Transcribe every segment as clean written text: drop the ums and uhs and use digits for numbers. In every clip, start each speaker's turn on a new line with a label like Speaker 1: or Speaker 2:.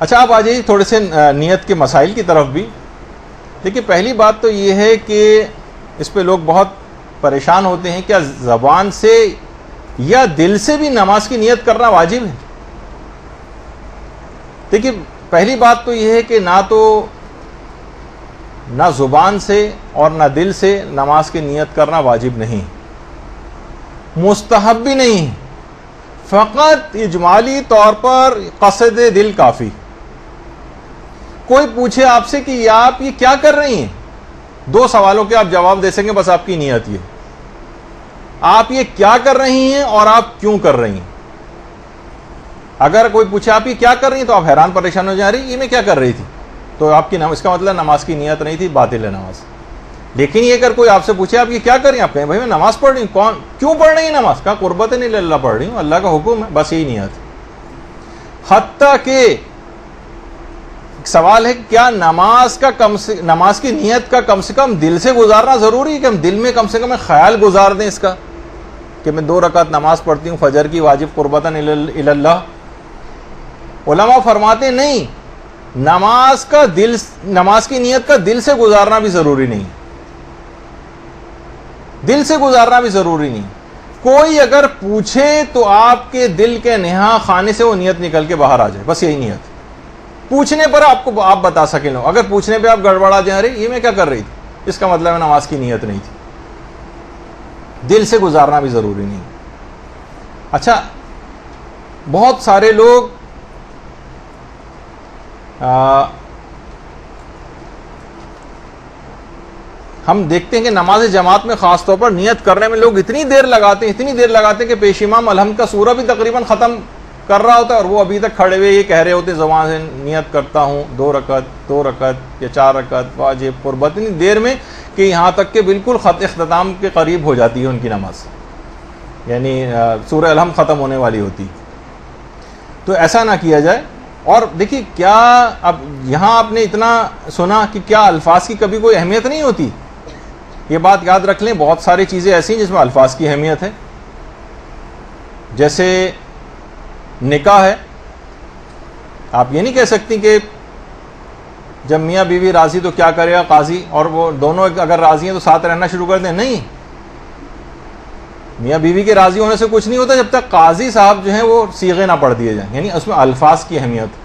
Speaker 1: اچھا آپ آ جائیے تھوڑے سے نیت کے مسائل کی طرف بھی. دیکھیے پہلی بات تو یہ ہے کہ اس پہ لوگ بہت پریشان ہوتے ہیں، کیا زبان سے یا دل سے بھی نماز کی نیت کرنا واجب ہے؟ دیکھیے پہلی بات تو یہ ہے کہ نہ زبان سے اور نہ دل سے نماز کی نیت کرنا واجب نہیں، مستحب بھی نہیں، فقط اجمالی طور پر قصد دل کافی. کوئی پوچھے آپ سے کہ آپ یہ کیا کر رہی ہیں، 2 سوالوں کے آپ جواب دے سکیں بس آپ کی نیت یہ، آپ یہ کیا کر رہی ہیں اور آپ کیوں کر رہی ہیں. اگر کوئی پوچھے آپ یہ کیا کر رہی ہیں تو آپ حیران پریشان ہو جا رہی یہ میں کیا کر رہی تھی، تو آپ کی اس کا مطلب نماز کی نیت نہیں تھی، باطل ہے نماز. لیکن یہ اگر کوئی آپ سے پوچھے آپ یہ کیا کر رہی ہیں، آپ کہیں بھائی میں نماز پڑھ رہی ہوں. کیوں پڑھ رہی ہیں نماز؟ کہا قربت نہیں اللہ پڑھ رہی ہوں، اللہ کا حکم ہے، بس یہی نیت. حتیٰ کہ سوال ہے کیا نماز کی نیت کا کم سے کم دل سے گزارنا ضروری ہے، کہ ہم دل میں کم سے کم خیال گزار دیں اس کا کہ میں 2 رکعت نماز پڑھتی ہوں فجر کی واجب قربتاً الی اللہ. علماء فرماتے نہیں، نماز کی نیت کا دل سے گزارنا بھی ضروری نہیں، دل سے گزارنا بھی ضروری نہیں. کوئی اگر پوچھے تو آپ کے دل کے نہا خانے سے وہ نیت نکل کے باہر آ جائے، بس یہی نیت. پوچھنے پر آپ بتا سکیں لو، اگر پوچھنے پہ آپ گڑبڑا جائیں ارے یہ میں کیا کر رہی تھی، اس کا مطلب ہے نماز کی نیت نہیں تھی. دل سے گزارنا بھی ضروری نہیں. اچھا بہت سارے لوگ ہم دیکھتے ہیں کہ نماز جماعت میں خاص طور پر نیت کرنے میں لوگ اتنی دیر لگاتے ہیں کہ پیش امام الحمد کا سورہ بھی تقریباً ختم کر رہا ہوتا ہے اور وہ ابھی تک کھڑے ہوئے یہ کہہ رہے ہوتے زبان سے نیت کرتا ہوں 2 رکعت یا 4 رکعت واجب قربت، اتنی دیر میں کہ یہاں تک کہ بالکل خط اختتام کے قریب ہو جاتی ہے ان کی نماز، یعنی سورہ الحمد ختم ہونے والی ہوتی. تو ایسا نہ کیا جائے. اور دیکھیے کیا اب یہاں آپ نے اتنا سنا کہ کیا الفاظ کی کبھی کوئی اہمیت نہیں ہوتی؟ یہ بات یاد رکھ لیں، بہت ساری چیزیں ایسی ہیں جس میں الفاظ کی اہمیت ہے. جیسے نکاح ہے، آپ یہ نہیں کہہ سکتی کہ جب میاں بیوی راضی تو کیا کرے گا قاضی، اور وہ دونوں اگر راضی ہیں تو ساتھ رہنا شروع کر دیں. نہیں، میاں بیوی کے راضی ہونے سے کچھ نہیں ہوتا جب تک قاضی صاحب جو ہیں وہ صیغے نہ پڑھ دیے جائیں، یعنی اس میں الفاظ کی اہمیت.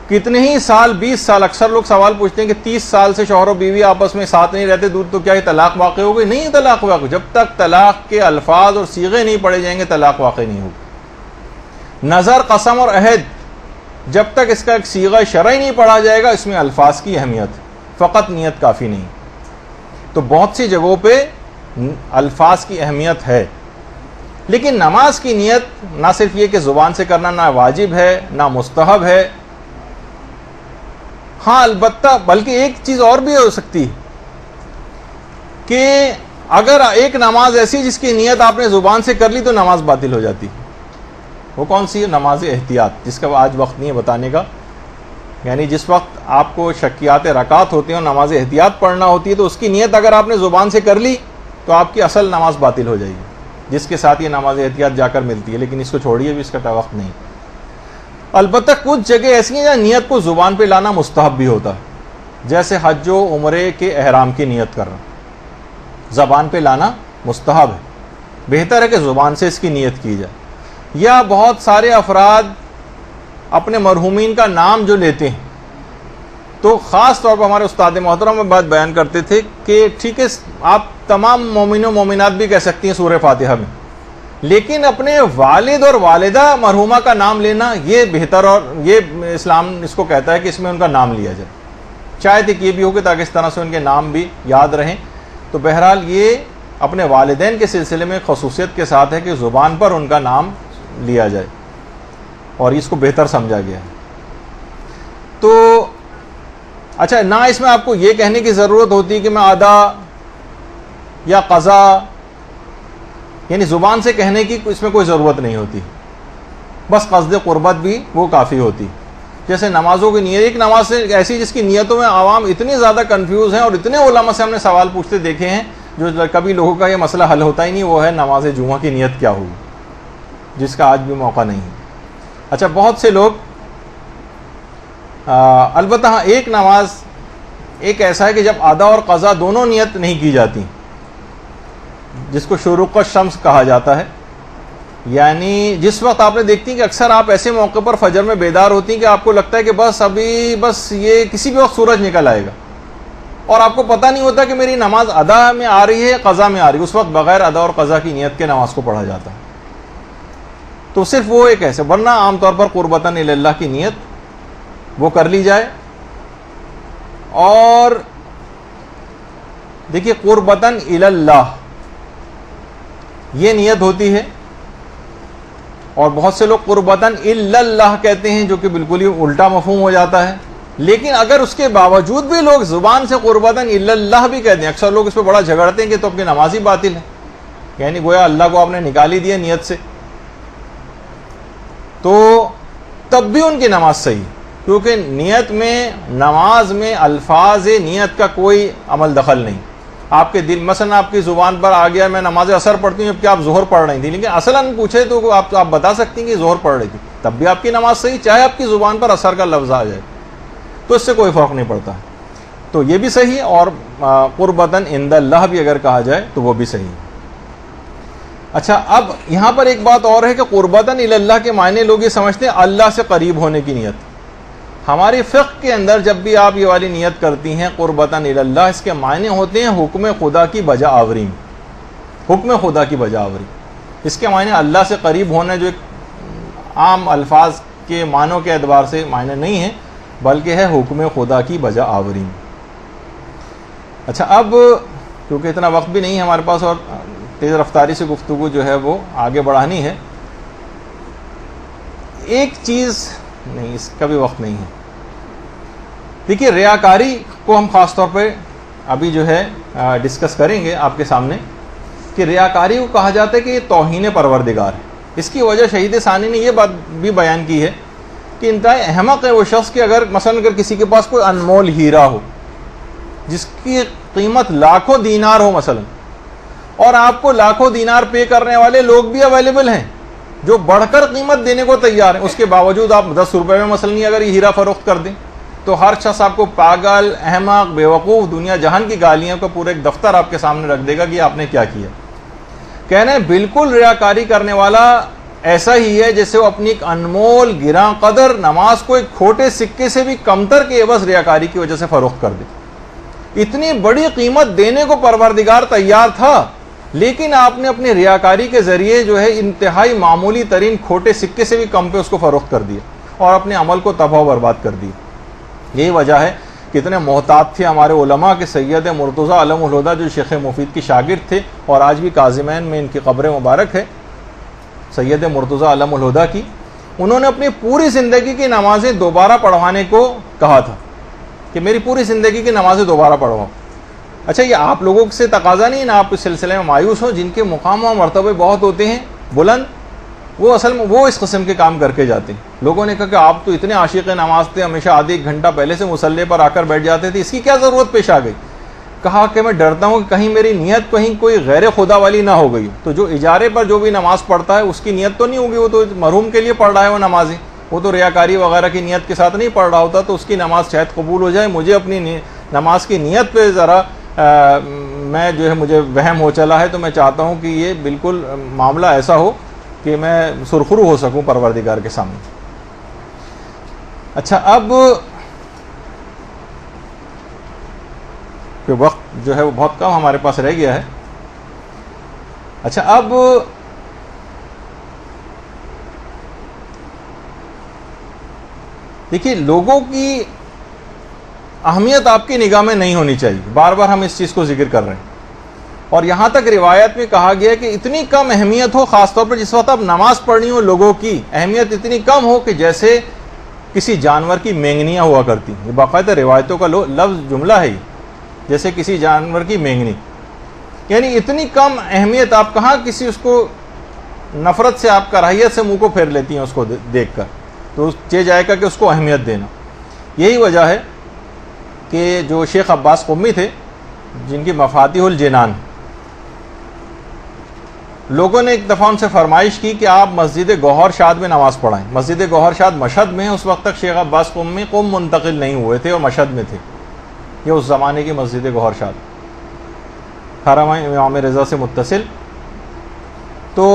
Speaker 1: کتنے ہی سال 20 سال، اکثر لوگ سوال پوچھتے ہیں کہ 30 سال سے شوہر و بیوی آپس میں ساتھ نہیں رہتے دور، تو کیا یہ طلاق واقع ہو گئی؟ نہیں طلاق واقع، جب تک طلاق کے الفاظ اور صیغے نہیں پڑھے جائیں گے طلاق واقع نہیں ہوگی. نظر، قسم اور عہد، جب تک اس کا ایک صیغہ شرعی نہیں پڑھا جائے گا اس میں الفاظ کی اہمیت، فقط نیت کافی نہیں. تو بہت سی جگہوں پہ الفاظ کی اہمیت ہے، لیکن نماز کی نیت نہ صرف یہ کہ زبان سے کرنا نہ واجب ہے نہ مستحب ہے. ہاں البتہ بلکہ ایک چیز اور بھی ہو سکتی ہے کہ اگر ایک نماز ایسی جس کی نیت آپ نے زبان سے کر لی تو نماز باطل ہو جاتی. وہ کون سی ہے؟ نماز احتیاط، جس کا آج وقت نہیں ہے بتانے کا. یعنی جس وقت آپ کو شکیات رکعات ہوتے ہیں اور نماز احتیاط پڑھنا ہوتی ہے تو اس کی نیت اگر آپ نے زبان سے کر لی تو آپ کی اصل نماز باطل ہو جائے گی، جس کے ساتھ یہ نماز احتیاط جا کر ملتی ہے. لیکن اس کو چھوڑیے بھی، اس کا وقت نہیں. البتہ کچھ جگہ ایسی ہیں جہاں نیت کو زبان پہ لانا مستحب بھی ہوتا ہے، جیسے حج و عمرے کے احرام کی نیت کرنا زبان پہ لانا مستحب ہے، بہتر ہے کہ زبان سے اس کی نیت کی جائے. یا بہت سارے افراد اپنے مرحومین کا نام جو لیتے ہیں تو خاص طور پر ہمارے استاد محترم میں بات بیان کرتے تھے کہ ٹھیک ہے آپ تمام مومنوں مومنات بھی کہہ سکتی ہیں سورہ فاتحہ میں، لیکن اپنے والد اور والدہ مرحومہ کا نام لینا یہ بہتر، اور یہ اسلام اس کو کہتا ہے کہ اس میں ان کا نام لیا جائے. شاید ایک یہ بھی ہو کہ تاکہ اس طرح سے ان کے نام بھی یاد رہیں. تو بہرحال یہ اپنے والدین کے سلسلے میں خصوصیت کے ساتھ ہے کہ زبان پر ان کا نام لیا جائے، اور اس کو بہتر سمجھا گیا ہے. تو اچھا، نہ اس میں آپ کو یہ کہنے کی ضرورت ہوتی کہ میں ادا یا قضا، یعنی زبان سے کہنے کی اس میں کوئی ضرورت نہیں ہوتی، بس قصد قربت بھی وہ کافی ہوتی. جیسے نمازوں کی نیت، ایک نماز سے ایسی جس کی نیتوں میں عوام اتنی زیادہ کنفیوز ہیں، اور اتنے علماء سے ہم نے سوال پوچھتے دیکھے ہیں جو کبھی لوگوں کا یہ مسئلہ حل ہوتا ہی نہیں، وہ ہے نماز جمعہ کی نیت کیا ہوگی، جس کا آج بھی موقع نہیں ہے. اچھا، بہت سے لوگ البتہ ہاں ایک نماز ایک ایسا ہے کہ جب ادا اور قضا دونوں نیت نہیں کی جاتی، جس کو شروق الشمس کہا جاتا ہے، یعنی جس وقت آپ نے دیکھتی ہیں کہ اکثر آپ ایسے موقع پر فجر میں بیدار ہوتی ہیں کہ آپ کو لگتا ہے کہ بس یہ کسی بھی وقت سورج نکل آئے گا، اور آپ کو پتہ نہیں ہوتا کہ میری نماز ادا میں آ رہی ہے قضا میں آ رہی ہے، اس وقت بغیر ادا اور قضا کی نیت کے نماز کو پڑھا جاتا ہے۔ تو صرف وہ ایک ایسے، ورنہ عام طور پر قربتاً الی اللہ کی نیت وہ کر لی جائے۔ اور دیکھیے قربتاً الی اللہ یہ نیت ہوتی ہے، اور بہت سے لوگ قربتاً الی اللہ کہتے ہیں، جو کہ بالکل ہی الٹا مفہوم ہو جاتا ہے۔ لیکن اگر اس کے باوجود بھی لوگ زبان سے قربتاً الی اللہ بھی کہتے ہیں، اکثر لوگ اس پہ بڑا جھگڑتے ہیں کہ تو اپنی نماز ہی باطل ہے، یعنی گویا اللہ کو آپ نے نکال ہی دیا نیت سے، تو تب بھی ان کی نماز صحیح، کیونکہ نیت میں، نماز میں الفاظ نیت کا کوئی عمل دخل نہیں۔ آپ کے دل، مثلا آپ کی زبان پر آ گیا میں نماز اثر پڑھتی ہوں، جبکہ آپ ظہر پڑھ رہی تھیں، لیکن اصلاً پوچھے تو آپ بتا سکتی ہیں کہ ظہر پڑھ رہی تھی، تب بھی آپ کی نماز صحیح، چاہے آپ کی زبان پر اثر کا لفظ آ جائے، تو اس سے کوئی فرق نہیں پڑتا۔ تو یہ بھی صحیح، اور قربتاً عند اللہ بھی اگر کہا جائے تو وہ بھی صحیح ہے۔ اچھا، اب یہاں پر ایک بات اور ہے کہ قربتاً الی اللہ کے معنی لوگ یہ سمجھتے ہیں اللہ سے قریب ہونے کی نیت۔ ہماری فقہ کے اندر جب بھی آپ یہ والی نیت کرتی ہیں قربتاً الی اللہ، اس کے معنی ہوتے ہیں حکم خدا کی بجا آوری، حکم خدا کی بجا آوری۔ اس کے معنی اللہ سے قریب ہونا جو ایک عام الفاظ کے معنوں کے اعتبار سے معنی نہیں ہے، بلکہ ہے حکم خدا کی بجا آوری۔ اچھا، اب کیونکہ اتنا وقت بھی نہیں ہے ہمارے پاس، اور تیز رفتاری سے گفتگو جو ہے وہ آگے بڑھانی ہے، ایک چیز نہیں، اس کا بھی وقت نہیں ہے۔ دیکھیے ریاکاری کو ہم خاص طور پہ ابھی جو ہے ڈسکس کریں گے آپ کے سامنے، کہ ریاکاری کو کہا جاتا ہے کہ یہ توہین پروردگار ہے۔ اس کی وجہ شہید ثانی نے یہ بات بھی بیان کی ہے کہ انتہائی احمق ہے وہ شخص کہ اگر کسی کے پاس کوئی انمول ہیرا ہو جس کی قیمت لاکھوں دینار ہو مثلا، اور آپ کو لاکھوں دینار پے کرنے والے لوگ بھی اویلیبل ہیں جو بڑھ کر قیمت دینے کو تیار ہیں، اس کے باوجود آپ 10 روپے میں مثلا اگر یہ ہیرا فروخت کر دیں، تو ہر شخص آپ کو پاگل، احمق، بیوقوف، دنیا جہان کی گالیاں کا پورا ایک دفتر آپ کے سامنے رکھ دے گا کہ آپ نے کیا کیا۔ کہنا ہے بالکل ریاکاری کرنے والا ایسا ہی ہے جیسے وہ اپنی ایک انمول گراں قدر نماز کو ایک کھوٹے سکے سے بھی کمتر کے عوض ریاکاری کی وجہ سے فروخت کر دے۔ اتنی بڑی قیمت دینے کو پروردگار تیار تھا، لیکن آپ نے اپنی ریاکاری کے ذریعے جو ہے انتہائی معمولی ترین کھوٹے سکے سے بھی کم پہ اس کو فروخت کر دیا اور اپنے عمل کو تباہ و برباد کر دیا۔ یہی وجہ ہے کتنے محتاط تھے ہمارے علماء کے سید مرتضیٰ علم الہدیٰ، جو شیخ مفید کی شاگرد تھے اور آج بھی کاظمین میں ان کی قبر مبارک ہے، سید مرتضیٰ علم الہدیٰ کی۔ انہوں نے اپنی پوری زندگی کی نمازیں دوبارہ پڑھوانے کو کہا تھا کہ میری پوری زندگی کی نمازیں دوبارہ پڑھواؤ۔ اچھا، یہ آپ لوگوں سے تقاضا نہیں نا، آپ اس سلسلے میں مایوس ہو، جن کے مقام و مرتبے بہت ہوتے ہیں بلند، وہ اصل میں وہ اس قسم کے کام کر کے جاتے ہیں۔ لوگوں نے کہا کہ آپ تو اتنے عاشق نماز تھے، ہمیشہ آدھے ایک گھنٹہ پہلے سے مصلی پر آ کر بیٹھ جاتے تھے، اس کی کیا ضرورت پیش آ گئی؟ کہا کہ میں ڈرتا ہوں کہ کہیں میری نیت کہیں کوئی غیر خدا والی نہ ہو گئی ہو۔ تو جو اجارے پر جو بھی نماز پڑھتا ہے اس کی نیت تو نہیں ہوگی، وہ تو مرحوم کے لیے پڑھ رہا ہے وہ نمازیں، وہ تو ریاکاری وغیرہ کی نیت کے ساتھ نہیں پڑھ رہا ہوتا، تو اس کی نماز شاید قبول ہو جائے۔ مجھے اپنی نماز کی نیت پہ ذرا میں جو ہے مجھے وہم ہو چلا ہے، تو میں چاہتا ہوں کہ یہ بالکل معاملہ ایسا ہو کہ میں سرخرو ہو سکوں پروردگار کے سامنے۔ اچھا، اب کہ وقت جو ہے وہ بہت کم ہمارے پاس رہ گیا ہے۔ اچھا، اب دیکھیے لوگوں کی اہمیت آپ کی نگاہ میں نہیں ہونی چاہیے، بار بار ہم اس چیز کو ذکر کر رہے ہیں، اور یہاں تک روایت میں کہا گیا کہ اتنی کم اہمیت ہو، خاص طور پر جس وقت آپ نماز پڑھنی ہو، لوگوں کی اہمیت اتنی کم ہو کہ جیسے کسی جانور کی مینگنیاں ہوا کرتی، یہ باقاعدہ روایتوں کا لفظ جملہ ہے، جیسے کسی جانور کی مینگنی، یعنی اتنی کم اہمیت، آپ کہاں کسی اس کو نفرت سے، آپ کراہیت سے منہ کو پھیر لیتی ہیں اس کو دیکھ کر، تو چاہ جائے گا کہ اس کو اہمیت دینا۔ یہی وجہ ہے کہ جو شیخ عباس قمی تھے، جن کی مفاتیح الجنان، لوگوں نے ایک دفعہ ان سے فرمائش کی کہ آپ مسجد گوہر شاد میں نماز پڑھائیں. مسجد گوہر شاد مشہد میں، اس وقت تک شیخ عباس قمی قم منتقل نہیں ہوئے تھے اور مشہد میں تھے. یہ اس زمانے کی مسجد گوہر شاد، حرم امام رضا سے متصل. تو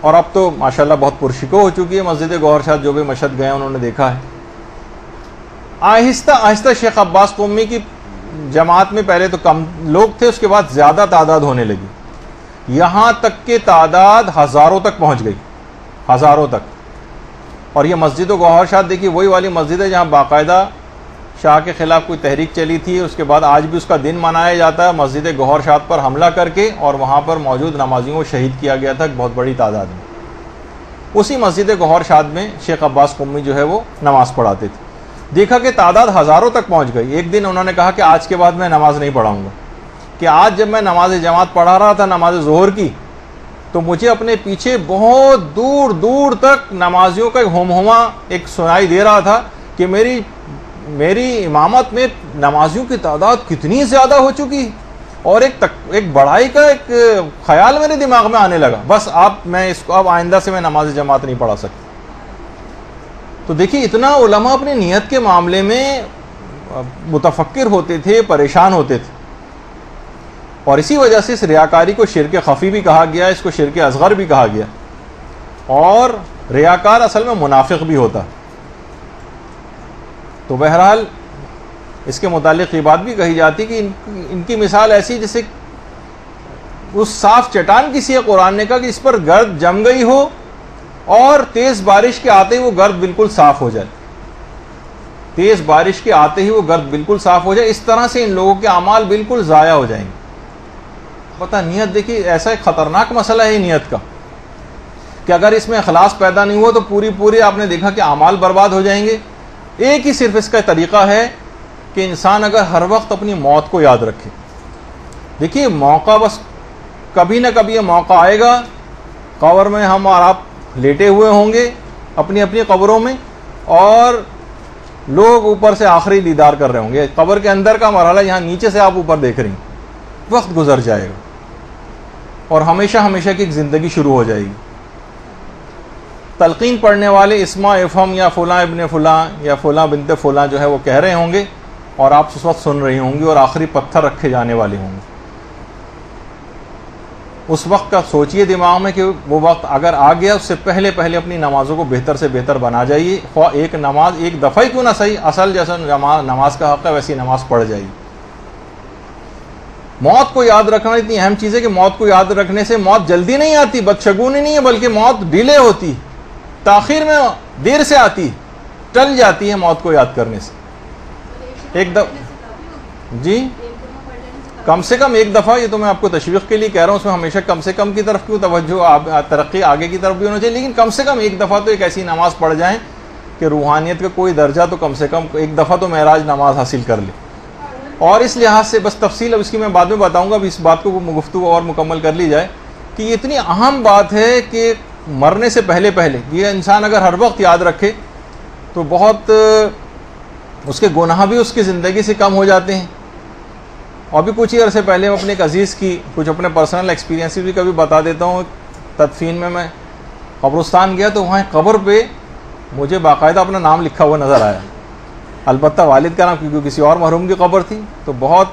Speaker 1: اور اب تو ماشاءاللہ بہت پرشکو ہو چکی ہے مسجد گوہر شاد. جو بھی مشہد گئے انہوں نے دیکھا ہے. آہستہ آہستہ شیخ عباس قمی کی جماعت میں پہلے تو کم لوگ تھے، اس کے بعد زیادہ تعداد ہونے لگی، یہاں تک کہ تعداد ہزاروں تک پہنچ گئی، ہزاروں تک. اور یہ مسجد گوہر شاد دیکھیے وہی والی مسجد ہے جہاں باقاعدہ شاہ کے خلاف کوئی تحریک چلی تھی. اس کے بعد آج بھی اس کا دن منایا جاتا ہے مسجد گوہر شاد پر حملہ کر کے، اور وہاں پر موجود نمازیوں کو شہید کیا گیا تھا بہت بڑی تعداد میں. اسی مسجد گوہر شاد میں شیخ عباس قمی جو ہے وہ نماز پڑھاتے تھے. دیکھا کہ تعداد ہزاروں تک پہنچ گئی. ایک دن انہوں نے کہا کہ آج کے بعد میں نماز نہیں پڑھاؤں گا، کہ آج جب میں نماز جماعت پڑھا رہا تھا نماز ظہر کی، تو مجھے اپنے پیچھے بہت دور دور تک نمازیوں کا ایک ہمہمہ ایک سنائی دے رہا تھا کہ میری امامت میں نمازیوں کی تعداد کتنی زیادہ ہو چکی. اور ایک بڑائی کا ایک خیال میرے دماغ میں آنے لگا، بس میں اس کو اب آئندہ سے میں نماز جماعت نہیں پڑھا سکتا. تو دیکھیے اتنا علماء اپنی نیت کے معاملے میں متفکر ہوتے تھے، پریشان ہوتے تھے. اور اسی وجہ سے اس ریاکاری کو شرک خفی بھی کہا گیا، اس کو شرک اصغر بھی کہا گیا. اور ریاکار اصل میں منافق بھی ہوتا. تو بہرحال اس کے متعلق یہ بات بھی کہی جاتی کہ ان کی مثال ایسی جیسے اس صاف چٹان کسی قرآن نے کہا کہ اس پر گرد جم گئی ہو اور تیز بارش کے آتے ہی وہ گرد بالکل صاف ہو جائے. تیز بارش کے آتے ہی وہ گرد بالکل صاف ہو جائے. اس طرح سے ان لوگوں کے اعمال بالکل ضائع ہو جائیں گے. پتہ نیت دیکھیے ایسا ایک خطرناک مسئلہ ہے نیت کا کہ اگر اس میں اخلاص پیدا نہیں ہوا تو پوری آپ نے دیکھا کہ اعمال برباد ہو جائیں گے. ایک ہی صرف اس کا طریقہ ہے کہ انسان اگر ہر وقت اپنی موت کو یاد رکھے. دیکھیے موقع بس کبھی نہ کبھی یہ موقع آئے گا. قبر میں ہم اور آپ لیٹے ہوئے ہوں گے اپنی اپنی قبروں میں، اور لوگ اوپر سے آخری دیدار کر رہے ہوں گے. قبر کے اندر کا مرحلہ یہاں نیچے سے آپ اوپر دیکھ رہی ہیں. وقت گزر جائے گا اور ہمیشہ کی ایک زندگی شروع ہو جائے گی. تلقین پڑھنے والے اسما افہم یا فلاں ابن فلاں یا فلاں بنت فلاں جو ہے وہ کہہ رہے ہوں گے اور آپ اس وقت سن رہی ہوں گی، اور آخری پتھر رکھے جانے والے ہوں گے. اس وقت کا سوچئے دماغ میں کہ وہ وقت اگر آ گیا، اس سے پہلے اپنی نمازوں کو بہتر سے بہتر بنا جائیے. خواہ ایک نماز ایک دفعہ ہی کیوں نہ صحیح، اصل جیسا نماز کا حق ہے ویسی نماز پڑھ جائیے. موت کو یاد رکھنا اتنی اہم چیز ہے کہ موت کو یاد رکھنے سے موت جلدی نہیں آتی، بدشگونی نہیں ہے، بلکہ موت ڈیلے ہوتی، تاخیر میں دیر سے آتی، ٹل جاتی ہے موت کو یاد کرنے سے. ایک دفعہ جی کم سے کم ایک دفعہ، یہ تو میں آپ کو تشویق کے لیے کہہ رہا ہوں، اس میں ہمیشہ کم سے کم کی طرف کیوں توجہ، ترقی آگے کی طرف بھی ہونا چاہیے، لیکن کم سے کم ایک دفعہ تو ایک ایسی نماز پڑھ جائیں کہ روحانیت کا کوئی درجہ تو کم سے کم ایک دفعہ تو معراج نماز حاصل کر لے. اور اس لحاظ سے بس تفصیل اب اس کی میں بعد میں بتاؤں گا، اب اس بات کو گفتگو اور مکمل کر لی جائے کہ یہ اتنی اہم بات ہے کہ مرنے سے پہلے یہ انسان اگر ہر وقت یاد رکھے تو بہت اس کے گناہ بھی اس کی زندگی سے کم ہو جاتے ہیں. اور بھی کچھ ہی عرصے پہلے میں اپنے ایک عزیز کی کچھ اپنے پرسنل ایکسپیرینس بھی کبھی بتا دیتا ہوں. تدفین میں قبرستان گیا تو وہاں قبر پہ مجھے باقاعدہ اپنا نام لکھا ہوا نظر آیا، البتہ والد کا نام کیونکہ کسی اور مرحوم کی قبر تھی. تو بہت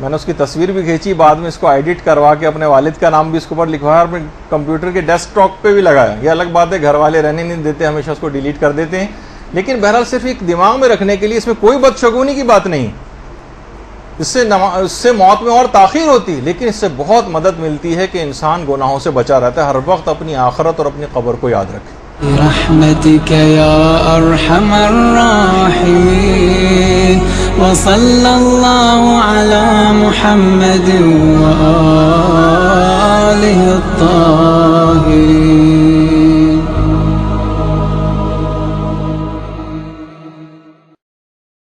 Speaker 1: میں نے اس کی تصویر بھی کھینچی، بعد میں اس کو ایڈٹ کروا کے اپنے والد کا نام بھی اس کے اوپر لکھوایا اور اپنے کمپیوٹر کے ڈیسک ٹاپ پہ بھی لگایا. یہ الگ بات ہے گھر والے رہنے نہیں دیتے، ہمیشہ اس کو ڈیلیٹ کر دیتے ہیں، لیکن بہرحال صرف ایک دماغ میں رکھنے کے لیے. اس میں کوئی بدشگونی کی بات نہیں، اس سے موت میں اور تاخیر ہوتی، لیکن اس سے بہت مدد ملتی ہے کہ انسان گناہوں سے بچا رہتا ہے. ہر وقت اپنی آخرت اور اپنی قبر کو یاد رکھے.
Speaker 2: برحمتك يا أرحم الراحمين وصلى الله على محمد وآله